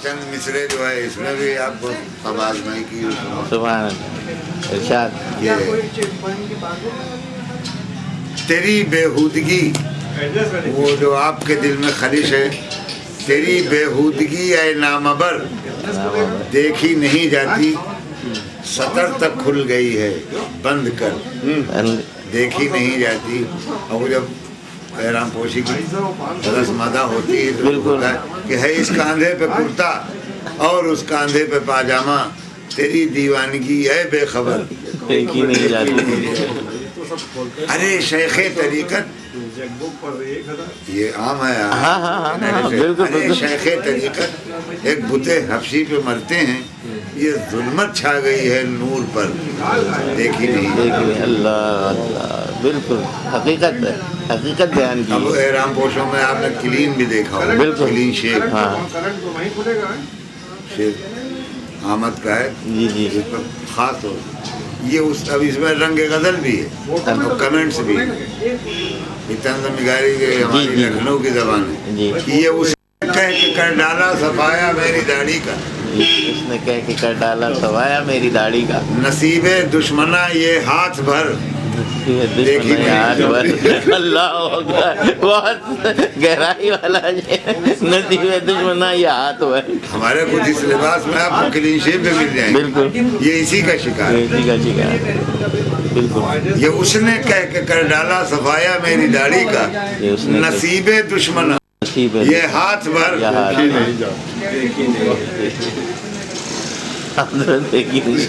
चंद मिसरे जो है इसमें भी आपको आवाज नहीं की। सुभान अल्लाह, इरशाद। ये तेरी बेहूदगी, वो जो आपके दिल में खलिश है, तेरी बेहूदगी ऐ नामबर देखी नहीं जाती, सतर तक खुल गई है बंद कर, देखी नहीं जाती। और जब एहराम पोशी की रस्मदा होती है तो होता है कि है इस कांधे पे कुर्ता और उस कांधे पे पाजामा, तेरी दीवानगी है बेखबर देखी नहीं जाती। अरे शेखे तरीकत, ये आम है यार। हाँ हाँ हाँ, बिल्कुल अरे बिल्कुल। शेखे तरीकत एक बुते हफ्सी पे मरते हैं, ये जुल्मत छा गई है नूर पर, देखी नहीं। देखिए अल्लाह अल्लाह, बिल्कुल हकीकत है, हकीकत बयान अब की। एहराम पोशों में आपने क्लीन भी देखा होगा, बिल्कुल। क्लीन शेख, हाँ शेख अहमद का है, जी जी इस पर खास हो ये उस। अब इसमें रंग गजल भी है और कमेंट्स भी, निगारी के हमारी जी, जी। लखनऊ की जबान है जी। कि ये उस कह के कर डाला सफाया मेरी दाढ़ी का, उसने कह के कर डाला सवाया मेरी दाढ़ी का, नसीबे दुश्मना ये हाथ भर दुश्मन हाथ भर। अल्लाह अकबर, बहुत गहराई वाला है। नसीब दुश्मना ये हाथ भर। हमारे कुछ इस लिबास में आपको क्लीन शेप भी मिल जाएंगे, बिल्कुल ये इसी का शिकार है। इसी का शिकार है। बिल्कुल ये उसने कह के कर डाला सफाया मेरी दाढ़ी का, ये उसने नसीबे दुश्मना नसीब है ये हाथ भर। ये हाथ देखी नहीं।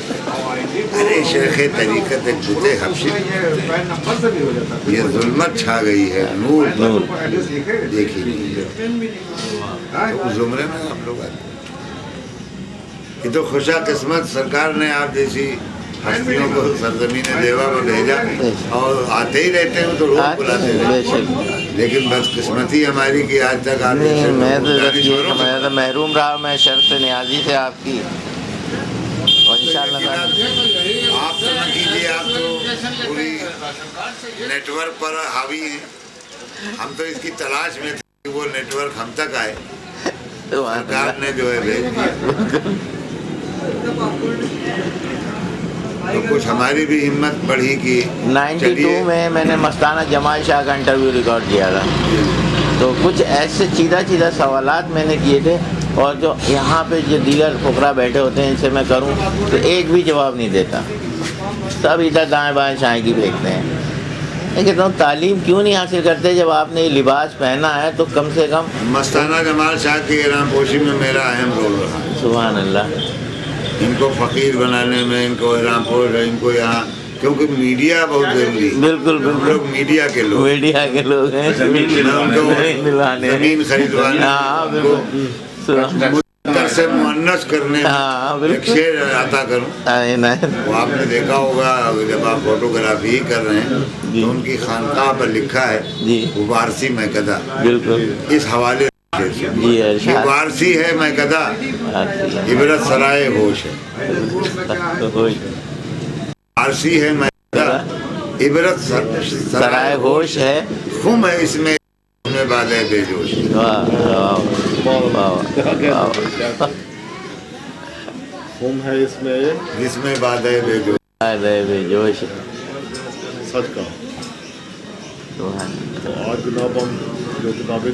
अरे शेखे तरीकत एक बुते हफ्सी, ये जुल्मत छा गई है नूर पर, देखी नहीं। तो उस जुमरे में आप लोग आते हैं। ये तो खुशा किस्मत सरकार ने आप जैसी हस्तियों को सरजमीन देवा में भेजा, और आते ही रहते हैं तो रोज बुलाते हैं, बेशक। लेकिन बदकिस्मती हमारी कि आज तक आप नहीं, मैं तो बस ये छोड़ो। मैं तो महरूम रहा मैं शर्त न्याजी से आपकी, और इंशाअल्लाह आप तो न कीजिए, आप तो पूरी नेटवर्क पर हावी हैं। हम तो इसकी तलाश में थे कि वो नेटवर्क हम तक आए, सरकार ने जो है भेज दिया। तो कुछ हमारी भी हिम्मत बढ़ी कि 92 में मैंने मस्ताना जमाल शाह का इंटरव्यू रिकॉर्ड किया था, तो कुछ ऐसे सीधा सवालात मैंने किए थे, और जो यहाँ पे जो दीगर फुकरा बैठे होते हैं इनसे मैं करूँ तो एक भी जवाब नहीं देता, सब इधर दाएं बाएं छाएं की फेंकते हैं। मैं कहता हूँ तालीम क्यों नहीं हासिल करते, जब आपने ये लिबास पहना है तो कम से कम। मस्ताना जमाल शाह की एहराम पोशी में मेरा अहम रोल रहा है। सुभान अल्लाह। इनको फ़कीर बनाने में, इनको एहराम पोश, इनको यहाँ, क्योंकि मीडिया बहुत जरूरी है। बिल्कुल हम लोग मीडिया के लोग, मीडिया के लोग हैं, जमीन खरीदवाने, हाँ बिल्कुल से मुअन्नस करने में हाँ, एक शेर अता करूं। वो आपने देखा होगा जब आप फोटोग्राफी ही कर रहे हैं तो उनकी खानकाह पर लिखा है जी वो वारसी मैं कदा, बिल्कुल इस हवाले से जी ये वारसी है मैं कदा, इबरत सराय होश है। वारसी है मैं कदा, इबरत सराय होश है, खुम है इसमें बादे बेजोश। खुम है इसमें जिसमें बादे बेजोश, बेजोश। सच का। आज जनाब हम जो किताबें